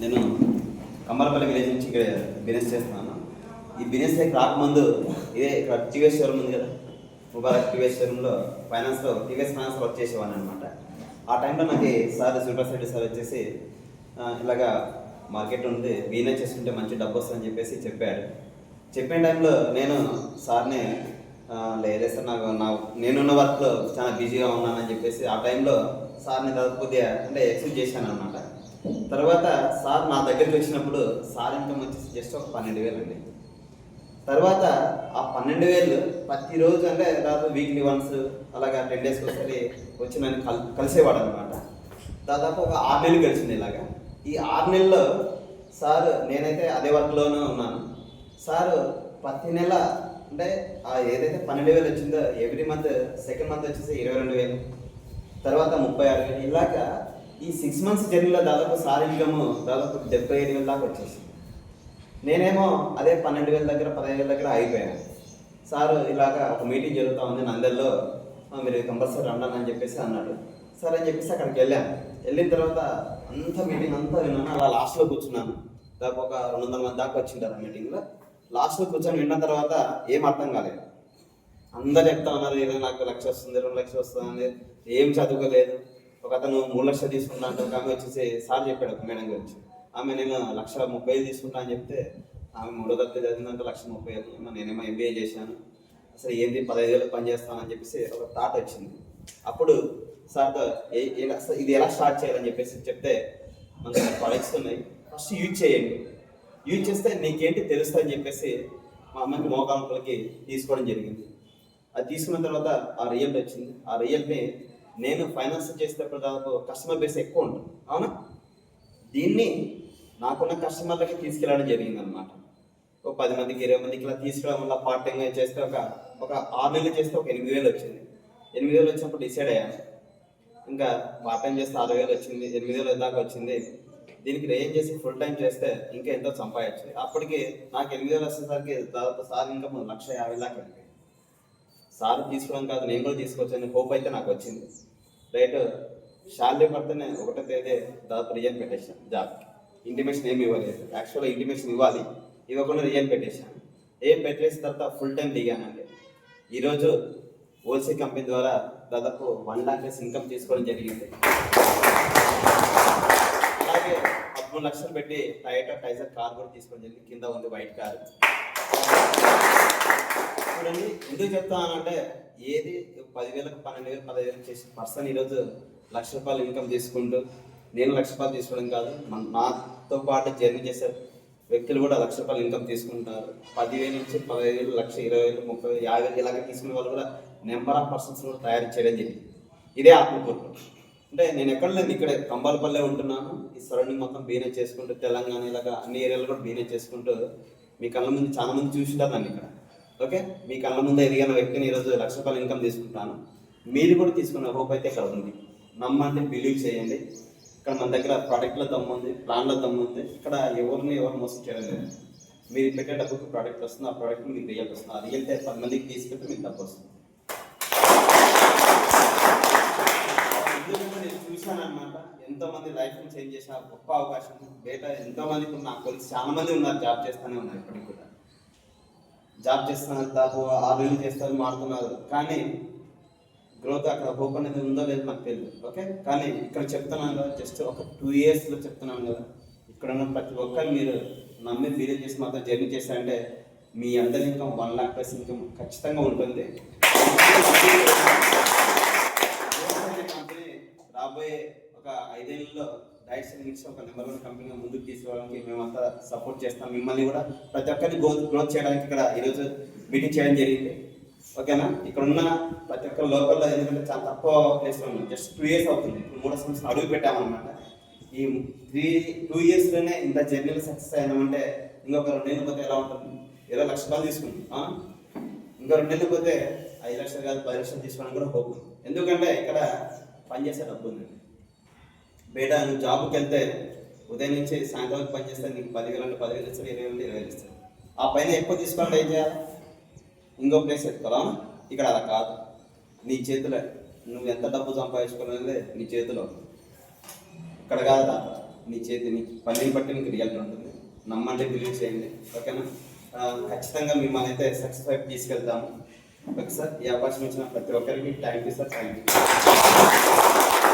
నేను కమ్మరపల్లి విలేజ్ నుంచి ఇక్కడ బిజినెస్ చేస్తున్నాను. ఈ బిజినెస్ రాకముందు ఇదే ఇక్కడ టీవీఎస్ షోరూమ్ ఉంది కదా, ముబారక్ టీవీఎస్ షోరూంలో టీవీఎస్ ఫైనాన్స్ వర్క్ చేసేవాడిని అనమాట. ఆ టైంలో నాకు సార్ సూపర్ సెట్ సార్ వచ్చేసి ఇలాగా మార్కెట్ ఉంది, బిజినెస్ చేస్తుంటే మంచి డబ్బు వస్తుందని చెప్పేసి చెప్పాడు. చెప్పిన టైంలో నేను సార్ని లేదు సార్ నేనున్న వర్క్లో చాలా బిజీగా ఉన్నానని చెప్పేసి ఆ టైంలో సార్ని దాదాపు కొద్దిగా అంటే ఎక్స్క్యూజ్ చేశాను అనమాట. తర్వాత సార్ నా దగ్గరికి వచ్చినప్పుడు సార్ ఇన్కమ్ వచ్చేసి జస్ట్ ఒక 12,000 అండి. తర్వాత ఆ 12,000 ప్రతిరోజు అంటే దాదాపు వీక్లీ వన్స్ అలాగా 10 డేస్కి ఒకసారి వచ్చి నన్ను కలిసేవాడు అనమాట. దాదాపు ఒక 6 నెలలు గడిచింది ఇలాగా. ఈ 6 నెలల్లో సార్ నేనైతే అదే వర్క్లోనే ఉన్నాను. సార్ ప్రతి నెల అంటే ఏదైతే 12,000 వచ్చిందో ఎవ్రీ మంత్ సెకండ్ మంత్ వచ్చేసి 22,000, తర్వాత 36,000 ఇలాగా ఈ 6 మంత్స్ జర్నీలో దాదాపు సార్ ఇన్కమ్ దాదాపు 75,000 దాకా వచ్చేసి నేనేమో అదే 12,000 దగ్గర 15,000 దగ్గర అయిపోయాను. సార్ ఇలాగా ఒక మీటింగ్ జరుగుతూ ఉంది నందెల్లో, మీరు కంపల్సరీ రండి అని చెప్పేసి అన్నాడు. సరే అని చెప్పేసి అక్కడికి వెళ్ళాను. వెళ్ళిన తర్వాత అంతా మీటింగ్ అంతా విన్నాను. అలా లాస్ట్లో కూర్చున్నాను. దాదాపు ఒక 200 మంది దాకా వచ్చింటారు ఆ మీటింగ్లో. లాస్ట్లో కూర్చొని విన్న తర్వాత ఏం అర్థం కాలేదు. అందరు చెప్తా ఉన్నారు, ఏదో నాకు 1,00,000 వస్తుంది, 2,00,000 వస్తుంది, ఏం చదువుకోలేదు. ఒక అతను 3,00,000 తీసుకుంటా అంటే ఒక ఆమె వచ్చేసి సార్ చెప్పాడు, ఒక మేడం గురించి. ఆమె నేను 1,30,000 తీసుకుంటా అని చెప్తే ఆమె 3వ తరగతి చదివిందంటే 1,30,000. నేనేమో MBA చేశాను, అసలు ఏంటి 15,000 పని చేస్తానని చెప్పేసి ఒక థాట్ వచ్చింది. అప్పుడు సార్తో ఇది ఎలా స్టార్ట్ చేయాలని చెప్పేసి చెప్తే, మనకు ప్రొడక్ట్స్ ఉన్నాయి, ఫస్ట్ యూజ్ చేయండి, యూజ్ చేస్తే నీకేంటి తెలుస్తుందని చెప్పేసి మా అమ్మకి మోకాంపులకి తీసుకోవడం జరిగింది. అది తీసుకున్న తర్వాత ఆ రిజల్ట్ వచ్చింది. ఆ రిజల్ట్ని నేను ఫైనాన్స్ చేసేటప్పుడు దాదాపు కస్టమర్ బేస్ ఎక్కువ ఉంటుంది, అవునా? దీన్ని నాకున్న కస్టమర్లకి తీసుకెళ్ళడం జరిగింది అనమాట. ఒక 10 మందికి 20 మందికి ఇలా తీసుకురావడం వల్ల పార్ట్ టైంగా చేస్తే ఒక 6 నెలలు చేస్తే ఒక 8,000 వచ్చింది. 8,000 వచ్చినప్పుడు డిసైడ్ అయ్యాను, ఇంకా పార్ట్ టైం చేస్తే 6,000 వచ్చింది, 8,000 దాకా వచ్చింది. దీనికి ఏం చేసి ఫుల్ టైం చేస్తే ఇంకా ఎంతో సంపాదించింది. అప్పటికి నాకు 8,000 వచ్చేసరికి దాదాపు సార్ ఇంకా 1,50,000 దాకా వెళ్ళిపోయింది. సార్ తీసుకోవడం కాదు, నేను కూడా తీసుకోవచ్చని హోప్ అయితే నాకు వచ్చింది. రైట్, శాలరీ పడితేనే 1వ తేదీ దాదాపు రిజైన్ పెట్టేశాను జాబ్కి. ఇంటిమేషన్ ఏమి ఇవ్వలేదు. యాక్చువల్గా ఇంటిమేషన్ ఇవ్వాలి, ఇవ్వకుండా రిజైన్ పెట్టేశాను. పెట్టేసిన తర్వాత ఫుల్ టైం దిగానండి. ఈరోజు ఓసీ కంపెనీ ద్వారా దాదాపు 1,00,000 ఇన్కమ్ తీసుకోవడం జరిగింది. అలాగే 13 లక్షలు పెట్టి టయోటా టైజర్ కార్ కూడా తీసుకోవడం జరిగింది. కింద ఉంది వైట్ కార్. చూడండి, ఎందుకు చెప్తానంటే ఏది 10,000, 12,000, 15,000 చేసిన పర్సన్ ఈరోజు ₹1,00,000 ఇన్కమ్ తీసుకుంటూ, నేను ₹1,00,000 తీసుకోవడం కాదు, నాతో పాటు జర్నీ చేసే వ్యక్తులు కూడా ₹1,00,000 ఇన్కమ్ తీసుకుంటారు. 10,000 నుంచి 15,000, 1,20,000, 30,000, 50,000 ఇలాగ తీసుకునే వాళ్ళు కూడా నెంబర్ ఆఫ్ పర్సన్స్ కూడా తయారు చేయడం జరిగింది. ఇదే ఆత్మకూరు. అంటే నేను ఎక్కడ లేదు, ఇక్కడ కంబాలపల్లె ఉంటున్నాను. ఈ సరౌండింగ్ మొత్తం బిజినెస్ చేసుకుంటూ, తెలంగాణ ఇలాగా అన్ని ఏరియాలు కూడా బిజినెస్ చేసుకుంటూ మీ కళ్ళ ముందు చాలా మంది చూసింటారు నన్ను ఇక్కడ. ఓకే, మీ కళ్ళ ముందు ఎదిగిన వ్యక్తిని ఈరోజు ₹1,00,000 ఇన్కమ్ తీసుకుంటాను. మీరు కూడా తీసుకున్న హోప్ అయితే ఇక్కడ ఉంది. నమ్మండి, బిలీవ్ చేయండి. ఇక్కడ మన దగ్గర ప్రోడక్ట్లో దమ్ము ఉంది, ప్లాన్లో దమ్ము ఉంది. ఇక్కడ ఎవరు మోసం చేయడం లేదు. మీరు పెట్టే డబ్బుకి ప్రోడక్ట్ వస్తుంది, ఆ ప్రోడక్ట్ మీకు రిజల్ట్ వస్తుంది. ఆ రిజల్ట్ 10 మందికి తీసుకెళ్తే మీకు డబ్బు వస్తుంది. ఎందుకంటే నేను చూశాను అనమాట, ఎంతోమంది లైఫ్ని చేంజ్ చేసిన గొప్ప అవకాశం బయట ఎంతోమందికి నాకు తెలిసి చాలా మంది ఉన్నారు, జాబ్ చేస్తూనే ఉన్నారు. ఇప్పటికి కూడా జాబ్ చేస్తున్నారు, దాదాపు 6 నెలలు చేస్తారు, మారుతున్నారు. కానీ గ్రోత్ అక్కడ హోప్ అనేది ఉందో లేదో నాకు తెలియదు. ఓకే, కానీ ఇక్కడ చెప్తున్నాను కదా, జస్ట్ ఒక 2 ఇయర్స్లో చెప్తున్నాను కదా, ఇక్కడ ఉన్న ప్రతి ఒక్కరు మీరు నమ్మి బిజినెస్ చేసి మాత్రం జర్నీ చేస్తారంటే మీ అందరి ఇన్కమ్ 1,00,000+ ఇన్కమ్ ఖచ్చితంగా ఉంటుంది. కంపెనీ రాబోయే ఒక 5 ఏళ్ళలో డైట్ సర్వీస్ ఒక నెంబర్ 1 కంపెనీగా ముందుకు తీసుకురావడానికి మేమంతా సపోర్ట్ చేస్తాం. మిమ్మల్ని కూడా ప్రతి ఒక్కరిని గ్రోత్ చేయడానికి ఇక్కడ ఈరోజు మీటింగ్ చేయడం జరిగింది. ఓకేనా, ఇక్కడ ఉన్న ప్రతి ఒక్క లోకల్లో ఎందుకంటే చాలా తక్కువ ప్లేస్లో ఉన్నాం. జస్ట్ 2 ఇయర్స్ అవుతుంది, ఇప్పుడు 3వ సంవత్సరం అడుగు పెట్టామన్నమాట. ఈ 2 ఇయర్స్లోనే ఇంత జర్నీలో సక్సెస్ అయినామంటే ఇంకొక 2 నెలలు పోతే ఎలా ఉంటుంది? ఏదో ₹1,00,000 తీసుకుంటాం, ఇంకో 2 నెలలు పోతే 5,00,000 కాదు 10,00,000 తీసుకోవడానికి కూడా హోప్ ఉంది. ఎందుకంటే ఇక్కడ పనిచేసే డబ్బు ఉంది. బయట నువ్వు జాబ్కి వెళ్తే ఉదయం నుంచి సాయంత్రం వరకు పనిచేస్తే నీకు 10,000 10,000 ఇస్తారు, 20,000 20,000 ఇస్తారు. ఆ పైన ఎక్కువ తీసుకోవాలంటే ఏం చేయాలి? ఇంకో ప్లేస్ ఎత్తుకోవాలా? ఇక్కడ అలా కాదు, నీ చేతిలో నువ్వు ఎంత డబ్బు సంపాదించుకునేది నీ చేతిలో. ఇక్కడ కాదు, మీ పనిని బట్టి మీకు రిజల్ట్ ఉంటుంది. నమ్మండి, బిలీవ్ చేయండి. ఓకేనా? ఖచ్చితంగా మిమ్మల్ని అయితే సక్సెస్ వైపు తీసుకెళ్తాము. ఓకే సార్, ఈ అవకాశం ఇచ్చిన ప్రతి ఒక్కరికి thank you sir. Thank you.